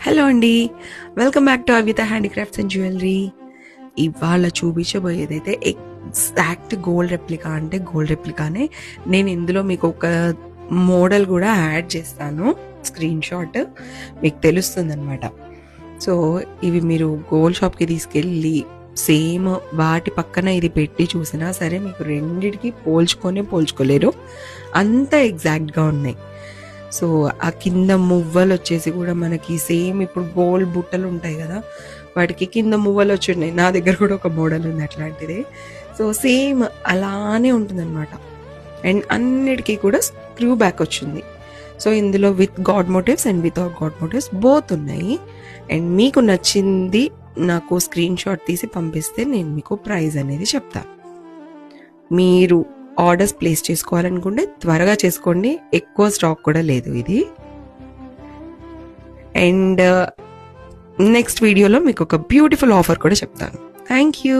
Hello అండి, welcome back to Avitha handicrafts and jewellery. ఇవాళ చూపించబోయేదైతే ఎగ్జాక్ట్ గోల్డ్ రెప్లికా అంటే గోల్డ్ రెప్లికానే. నేను ఇందులో మీకు ఒక మోడల్ కూడా యాడ్ చేస్తాను, స్క్రీన్ షాట్, మీకు తెలుస్తుంది అనమాట. సో ఇవి మీరు గోల్డ్ షాప్కి తీసుకెళ్ళి సేమ్ వాటి పక్కన ఇది పెట్టి చూసినా సరే మీకు రెండిటికి పోల్చుకోలేరు, అంత ఎగ్జాక్ట్గా ఉన్నాయి. సో ఆ కింద మువ్వలు వచ్చేసి కూడా మనకి సేమ్ ఇప్పుడు గోల్డ్ బుట్టలు ఉంటాయి కదా, వాటికి కింద మువ్వలు వచ్చి ఉన్నాయి. నా దగ్గర కూడా ఒక మోడల్ ఉంది అట్లాంటిది. సో సేమ్ అలానే ఉంటుందన్నమాట. అండ్ అన్నిటికీ కూడా స్క్రూ బ్యాక్ వచ్చింది. సో ఇందులో with god motives and without god motives both ఉన్నాయి. అండ్ మీకు నచ్చింది నాకు స్క్రీన్ షాట్ తీసి పంపిస్తే నేను మీకు ప్రైస్ అనేది చెప్తాను. మీరు ఆర్డర్స్ ప్లేస్ చేసుకోవాలనుకుంటే త్వరగా చేసుకోండి, ఎక్కువ స్టాక్ కూడా లేదు ఇది. అండ్ నెక్స్ట్ వీడియోలో మీకు ఒక బ్యూటిఫుల్ ఆఫర్ కూడా చెప్తాను. Thank you.